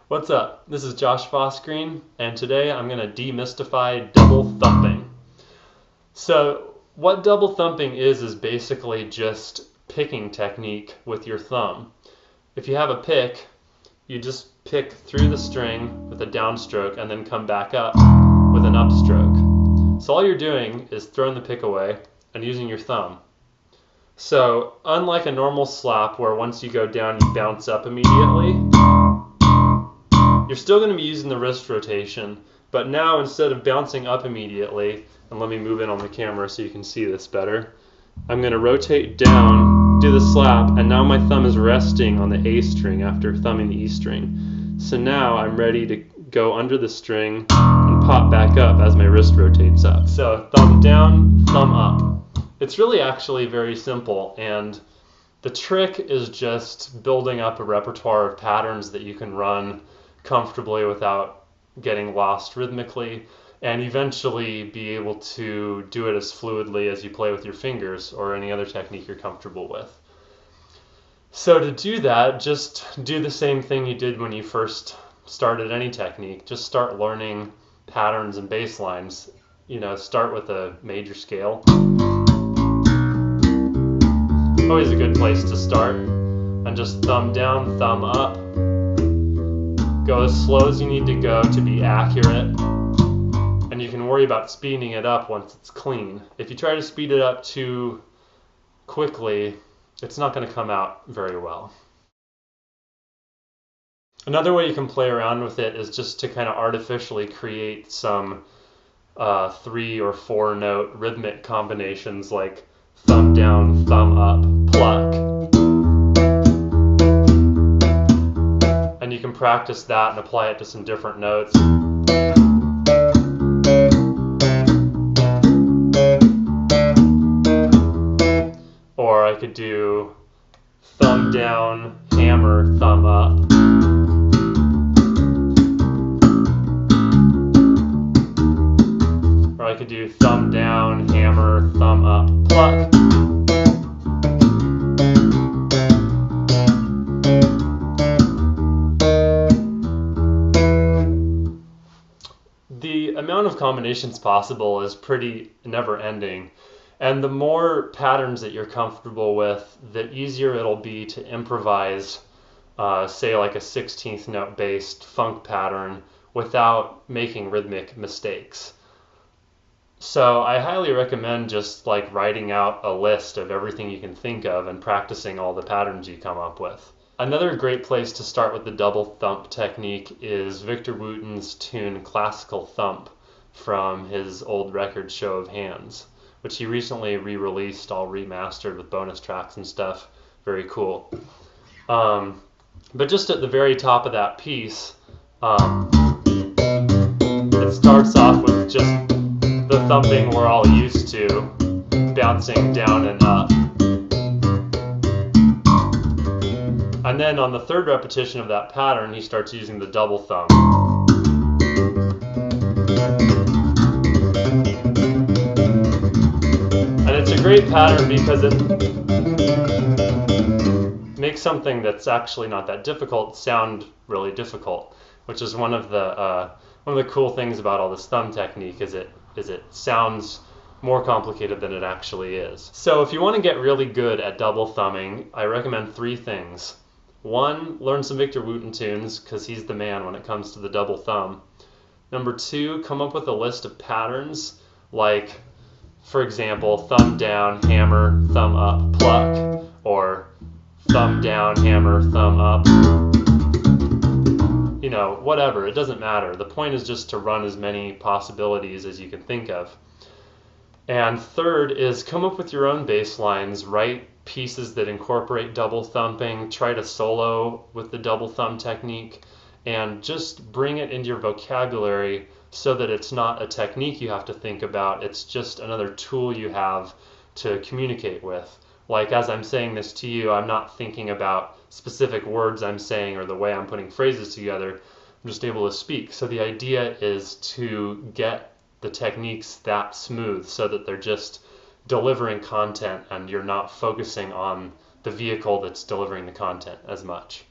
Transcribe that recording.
What's up? This is Josh Fossgreen, and today I'm going to demystify double thumping. So what double thumping is basically just picking technique with your thumb. If you have a pick, you just pick through the string with a downstroke and then come back up with an upstroke. So all you're doing is throwing the pick away and using your thumb. So unlike a normal slap where once you go down you bounce up immediately, you're still going to be using the wrist rotation, but now instead of bouncing up immediately, and let me move in on the camera so you can see this better, I'm going to rotate down, do the slap, and now my thumb is resting on the A string after thumbing the E string. So now I'm ready to go under the string and pop back up as my wrist rotates up. So thumb down, thumb up. It's really actually very simple, and the trick is just building up a repertoire of patterns that you can run comfortably without getting lost rhythmically, and eventually be able to do it as fluidly as you play with your fingers or any other technique you're comfortable with. So to do that, just do the same thing you did when you first started any technique. Just start learning patterns and bass lines. Start with a major scale. Always a good place to start. And just thumb down, thumb up. Go as slow as you need to go to be accurate, and you can worry about speeding it up once it's clean. If you try to speed it up too quickly, it's not going to come out very well. Another way you can play around with it is just to kind of artificially create some 3 or 4 note rhythmic combinations like thumb down, thumb up, pluck. And you can practice that and apply it to some different notes. Or I could do thumb down, hammer, thumb up. Or I could do thumb down, hammer, thumb up, pluck. The amount of combinations possible is pretty never-ending, and the more patterns that you're comfortable with, the easier it'll be to improvise, say like a 16th note based funk pattern without making rhythmic mistakes. So I highly recommend just like writing out a list of everything you can think of and practicing all the patterns you come up with. Another great place to start with the double thump technique is Victor Wooten's tune Classical Thump from his old record Show of Hands, which he recently re-released all remastered with bonus tracks and stuff. Very cool. But just at the very top of that piece, it starts off with just the thumping we're all used to, bouncing down and up. And then on the third repetition of that pattern, he starts using the double thumb. And it's a great pattern because it makes something that's actually not that difficult sound really difficult, which is one of the cool things about all this thumb technique is it sounds more complicated than it actually is. So if you want to get really good at double thumbing, I recommend 3 things. 1, learn some Victor Wooten tunes, because he's the man when it comes to the double thumb. Number 2, come up with a list of patterns, like, for example, thumb down, hammer, thumb up, pluck, or thumb down, hammer, thumb up. Whatever, it doesn't matter. The point is just to run as many possibilities as you can think of. And third is come up with your own bass lines, write pieces that incorporate double thumping, try to solo with the double thumb technique, and just bring it into your vocabulary so that it's not a technique you have to think about, it's just another tool you have to communicate with. Like as I'm saying this to you, I'm not thinking about specific words I'm saying or the way I'm putting phrases together, I'm just able to speak. So the idea is to get the techniques that smooth so that they're just delivering content and you're not focusing on the vehicle that's delivering the content as much.